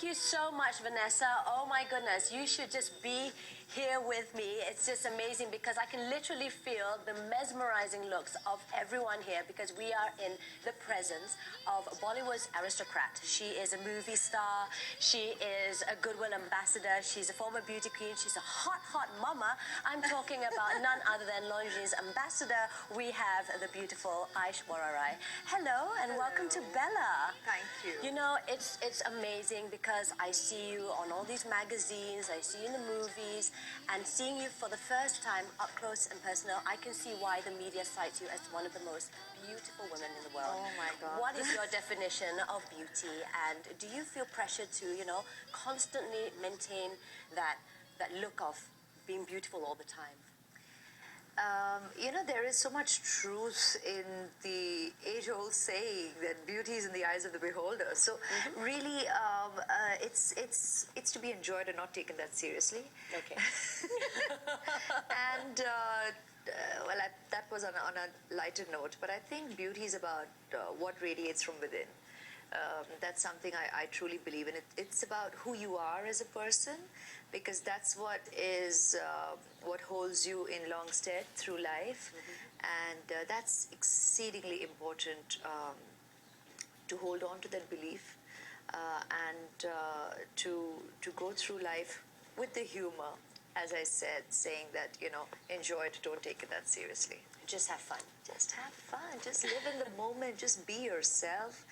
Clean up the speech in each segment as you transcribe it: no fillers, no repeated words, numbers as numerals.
Thank you so much, Vanessa. Oh my goodness, you should just be here with me. It's just amazing because I can literally feel the mesmerizing looks of everyone here because we are in the presence of Bollywood's aristocrat. She is a movie star. She is a goodwill ambassador. She's a former beauty queen. She's a hot, hot mama. I'm talking about none other than Longines ambassador. We have the beautiful Aishwarya Rai. Hello and welcome to Bella. Thank you. You know, it's amazing because I see you on all these magazines, I see you in the movies, and seeing you for the first time up close and personal, I can see why the media cites you as one of the most beautiful women in the world. Oh my God. What is your definition of beauty, and do you feel pressure to, you know, constantly maintain that look of being beautiful all the time? You know, there is so much truth in the age-old saying that beauty is in the eyes of the beholder. So really, it's to be enjoyed and not taken that seriously. Okay. And well, that was on a lighter note. But I think beauty is about what radiates from within. That's something I truly believe in. It's about who you are as a person, because that's what is what holds you in long stead through life, and that's exceedingly important to hold on to that belief and to go through life with the humor, as I said, saying that, you know, enjoy it, don't take it that seriously. Just have fun. Just have fun. Just live in the moment. Just be yourself,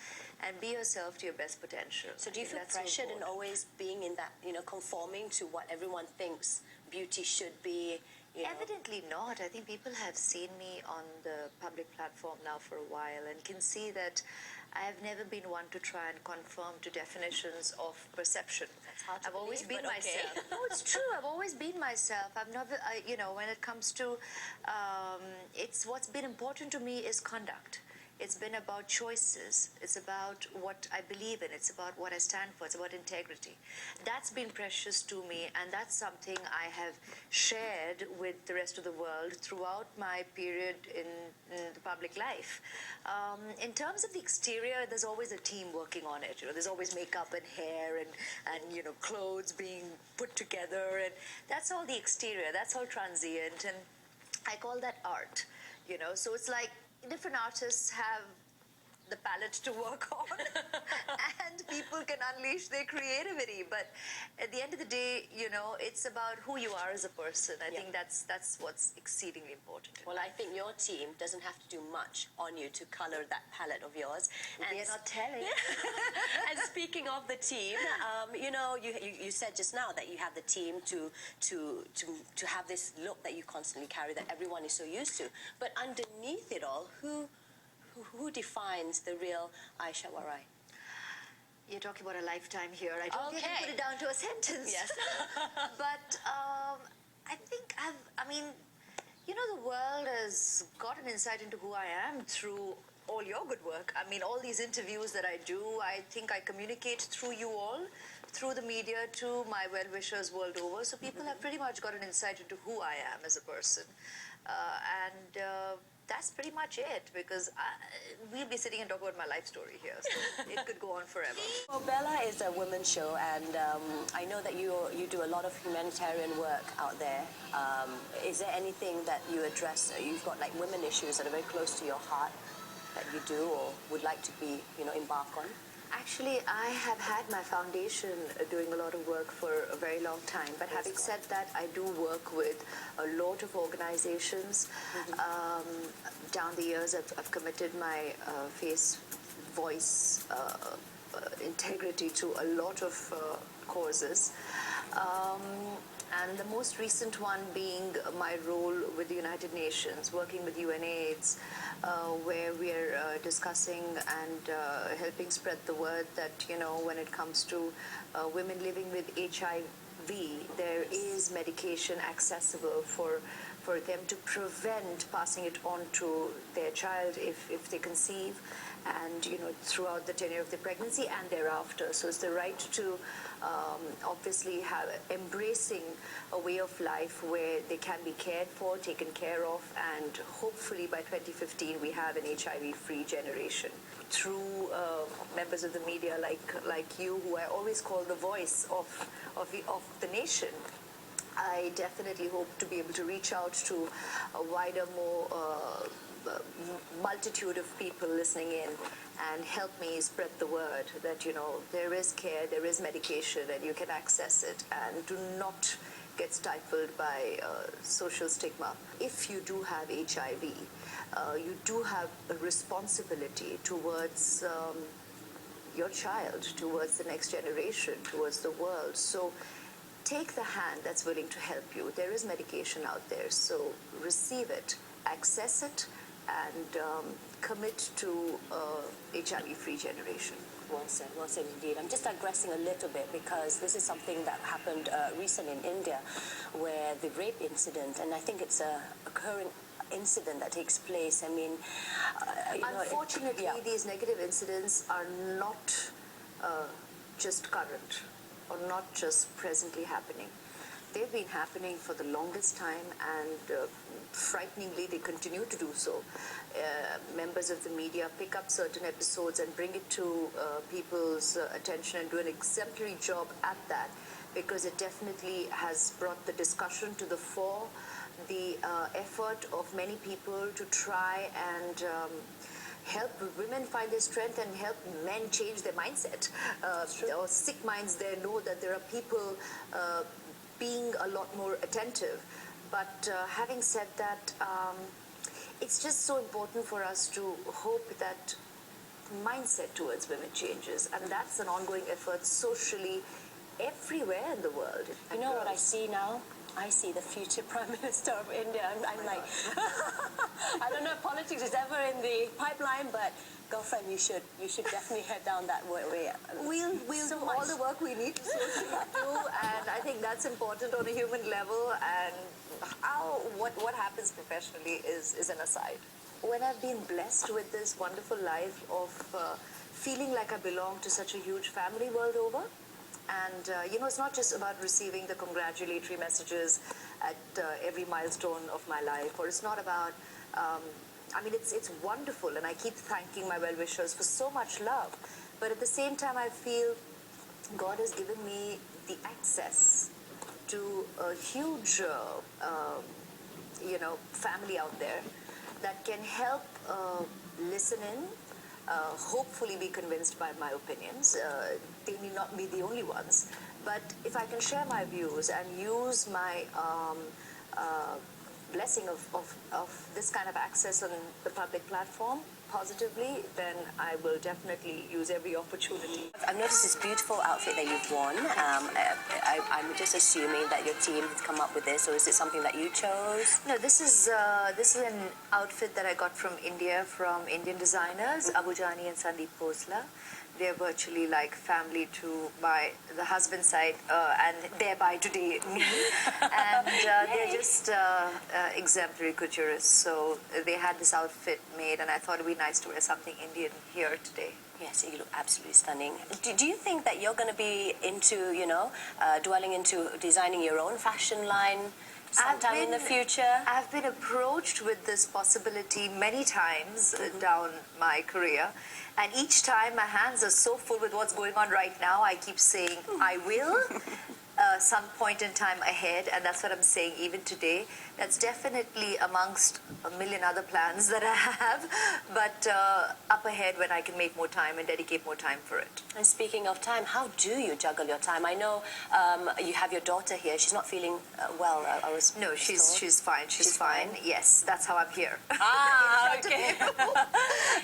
and be yourself to your best potential. So do you feel pressured in always being in that, you know, conforming to what everyone thinks beauty should be? You know? Evidently not. I think people have seen me on the public platform now for a while and can see that I have never been one to try and conform to definitions of perception. That's hard to I've always believe, been but okay. myself. No, it's true. I've always been myself. I've never, you know, when it comes to, it's what's been important to me is conduct. It's been about choices. It's about what I believe in. It's about what I stand for. It's about integrity. That's been precious to me, and that's something I have shared with the rest of the world throughout my period in the public life. In terms of the exterior, there's always a team working on it. You know, there's always makeup and hair and you know, clothes being put together, and that's all the exterior. That's all transient, and I call that art. You know, so it's like different artists have the palette to work on and people can unleash their creativity, but at the end of the day, you know, it's about who you are as a person. I think that's what's exceedingly important. Well, I think your team doesn't have to do much on you to color that palette of yours. And they're not telling. And speaking of the team, you know, you said just now that you have the team to have this look that you constantly carry that everyone is so used to. But underneath it all, who defines the real Aishwarya Rai? You're talking about a lifetime here. I don't think I can put it down to a sentence. Yes. But I think I mean, you know, the world has got an insight into who I am through all your good work. I mean, all these interviews that I do, I think I communicate through you all, through the media to my well-wishers world over. So people have pretty much got an insight into who I am as a person. And that's pretty much it, because we'll be sitting and talking about my life story here, so it could go on forever. Well, Bella is a women's show, and I know that you do a lot of humanitarian work out there. Is there anything that you address? You've got like women issues that are very close to your heart that you do or would like to be, you know, embark on? Actually, I have had my foundation doing a lot of work for a very long time. But having said that, I do work with a lot of organizations. Down the years, I've committed my face, voice, integrity to a lot of causes. And the most recent one being my role with the United Nations, working with UNAIDS, where we're discussing and helping spread the word that, you know, when it comes to women living with HIV, there is medication accessible for them to prevent passing it on to their child if they conceive. and throughout the tenure of the pregnancy and thereafter. So it's the right to obviously have embracing a way of life where they can be cared for, taken care of, and hopefully by 2015 we have an HIV-free generation. Through members of the media like you, who I always call the voice of the nation, I definitely hope to be able to reach out to a wider, more multitude of people listening in and help me spread the word that there is care, there is medication, and you can access it, and do not get stifled by social stigma. If you do have HIV, you do have a responsibility towards your child, towards the next generation, towards the world. So take the hand that's willing to help you. There is medication out there, so receive it, access it, and commit to HIV-free generation. Well said indeed. I'm just digressing a little bit because this is something that happened recently in India, where the rape incident, and I think it's a current incident that takes place. I mean, unfortunately, these negative incidents are not just current or not just presently happening. They've been happening for the longest time, and frighteningly they continue to do so. Members of the media pick up certain episodes and bring it to people's attention and do an exemplary job at that, because it definitely has brought the discussion to the fore, the effort of many people to try and help women find their strength and help men change their mindset. Or sick minds there know that there are people being a lot more attentive. But having said that, it's just so important for us to hope that mindset towards women changes, and that's an ongoing effort socially everywhere in the world. You know what I see now? I see the future Prime Minister of India. I'm like, I don't know if politics is ever in the pipeline, but girlfriend, you should definitely head down that way. We'll do all the work we need to socially do, and I think that's important on a human level. And what happens professionally is an aside. When I've been blessed with this wonderful life of feeling like I belong to such a huge family world over, and it's not just about receiving the congratulatory messages at every milestone of my life, or it's not about it's wonderful, and I keep thanking my well-wishers for so much love, but at the same time I feel God has given me the access to a huge family out there that can help listen in, hopefully be convinced by my opinions. They may not be the only ones, but if I can share my views and use my blessing of this kind of access on the public platform positively, then I will definitely use every opportunity. I've noticed this beautiful outfit that you've worn. I'm just assuming that your team has come up with this, or is it something that you chose? No, this is an outfit that I got from India, from Indian designers, Abu Jani and Sandeep Khosla. They're virtually like family to the husband side, and thereby today me. And they're just exemplary couturiers. So they had this outfit made, and I thought it'd be nice to wear something Indian here today. Yes, you look absolutely stunning. Do you think that you're going to be into, dwelling into designing your own fashion line sometime in the future? I've been approached with this possibility many times down my career, and each time my hands are so full with what's going on right now, I keep saying I will some point in time ahead, and that's what I'm saying even today. That's definitely amongst a million other plans that I have, but up ahead when I can make more time and dedicate more time for it. And speaking of time, how do you juggle your time? I know you have your daughter here. She's not feeling well. No, she's fine. She's fine. Yes, that's how I'm here. Ah, okay.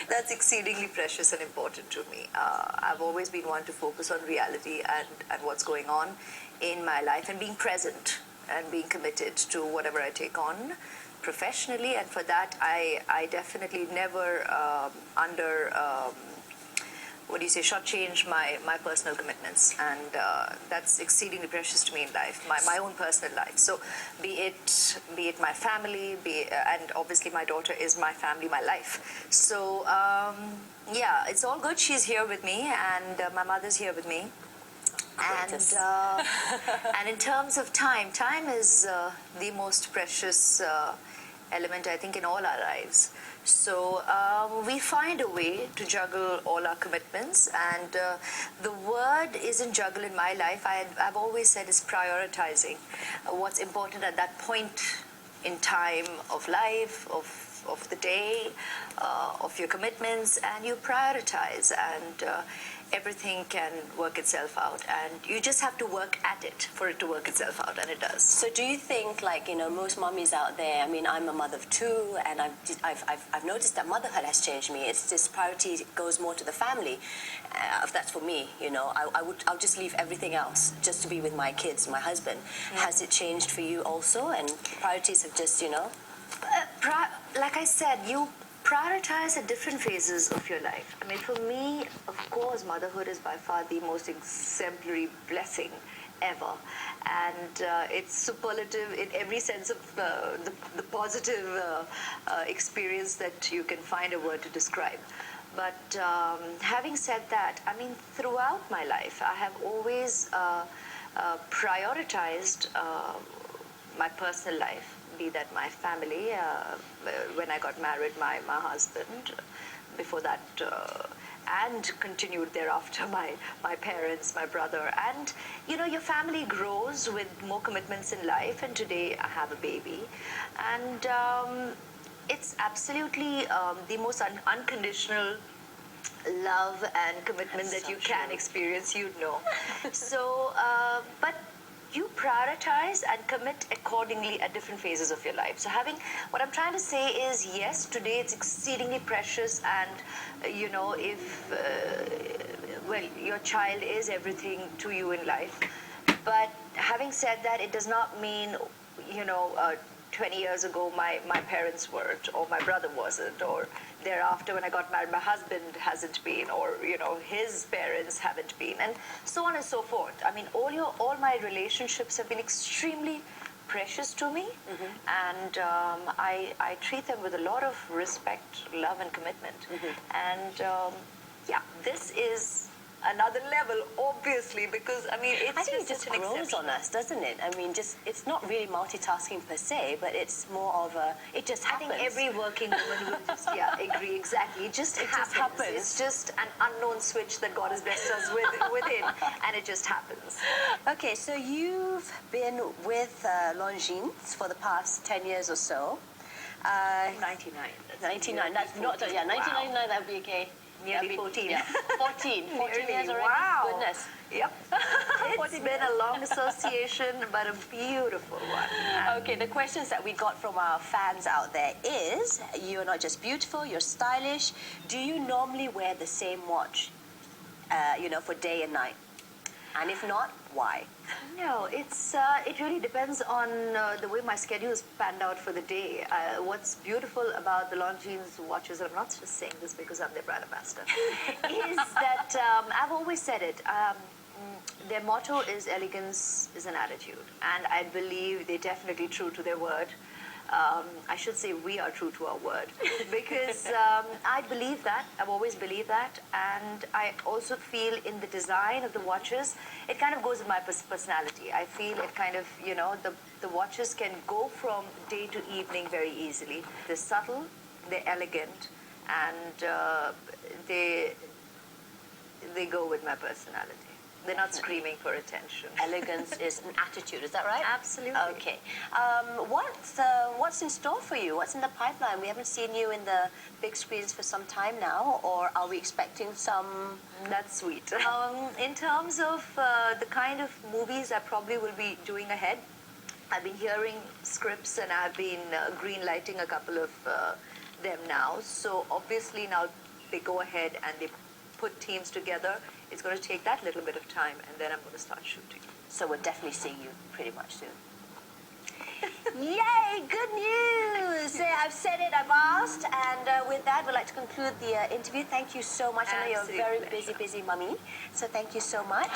That's exceedingly precious and important to me. I've always been one to focus on reality and what's going on in my life, and being present and being committed to whatever I take on professionally. And for that, I definitely never what do you say, shortchange my personal commitments, and that's exceedingly precious to me in life, my own personal life. So be it my family, and obviously my daughter is my family, my life. So yeah, it's all good. She's here with me, and my mother's here with me. And in terms of time is the most precious element, I think, in all our lives. So we find a way to juggle all our commitments, and the word isn't juggle in my life. I've always said it's prioritizing what's important at that point in time of life, of the day, of your commitments, and you prioritize, and everything can work itself out, and you just have to work at it for it to work itself out, and it does. So do you think, like, you know, most mummies out there, I mean, I'm a mother of two, and I've noticed that motherhood has changed me. It's just priority goes more to the family. If that's for me, you know, I'll just leave everything else just to be with my kids, my husband. Has it changed for you also, and priorities have just, you know? Like I said, you prioritize at different phases of your life. I mean, for me, of course, motherhood is by far the most exemplary blessing ever, and it's superlative in every sense of the positive experience that you can find a word to describe. But having said that, I mean, throughout my life, I have always prioritized my personal life, be that my family, when I got married, my husband, before that, and continued thereafter, my parents, my brother. And, you know, your family grows with more commitments in life, and today I have a baby. And it's absolutely the most unconditional love and commitment that you can experience, you know. So, but you prioritize and commit accordingly at different phases of your life. So what I'm trying to say is, yes, today it's exceedingly precious, and you know, if well, your child is everything to you in life. But having said that, it does not mean, you know, 20 years ago my parents weren't, or my brother wasn't, or thereafter when I got married my husband hasn't been, or, you know, his parents haven't been, and so on and so forth. I mean, all my relationships have been extremely precious to me, and I treat them with a lot of respect, love, and commitment. And yeah, this is another level, obviously, because I mean, I think it just grows on us, doesn't it? I mean, just it's not really multitasking per se, but it's more of a, it just happens. I think every working woman would just agree exactly. It just happens. It's just an unknown switch that God has blessed us within, and it just happens. Okay, so you've been with Longines for the past 10 years or so. 99. 99. That's not, yeah, 1999. Wow. That would be okay. Nearly 14. Yeah, 14 years already. Wow. Goodness. Yep. It's been a long association, but a beautiful one. Okay, the questions that we got from our fans out there is, you're not just beautiful, you're stylish. Do you normally wear the same watch, you know, for day and night? And if not, why? No, it really depends on the way my schedule is panned out for the day. What's beautiful about the Longines watches, and I'm not just saying this because I'm their brand ambassador, is that I've always said it. Their motto is elegance is an attitude, and I believe they're definitely true to their word. I should say we are true to our word, because I believe that. I've always believed that, and I also feel in the design of the watches, it kind of goes with my personality. I feel it kind of, you know, the watches can go from day to evening very easily. They're subtle, they're elegant, and they go with my personality. They're not screaming for attention. Elegance is an attitude, is that right? Absolutely. Okay. What's in store for you? What's in the pipeline? We haven't seen you in the big screens for some time now, or are we expecting some? That's sweet. In terms of the kind of movies I probably will be doing ahead, I've been hearing scripts, and I've been green lighting a couple of them now. So obviously now they go ahead and they put teams together. It's going to take that little bit of time, and then I'm going to start shooting. So we'll definitely see you pretty much soon. Yay, good news. I've said it, I've asked, and with that, we'd like to conclude the interview. Thank you so much. I know you're a very Absolute pleasure. busy mummy, so thank you so much.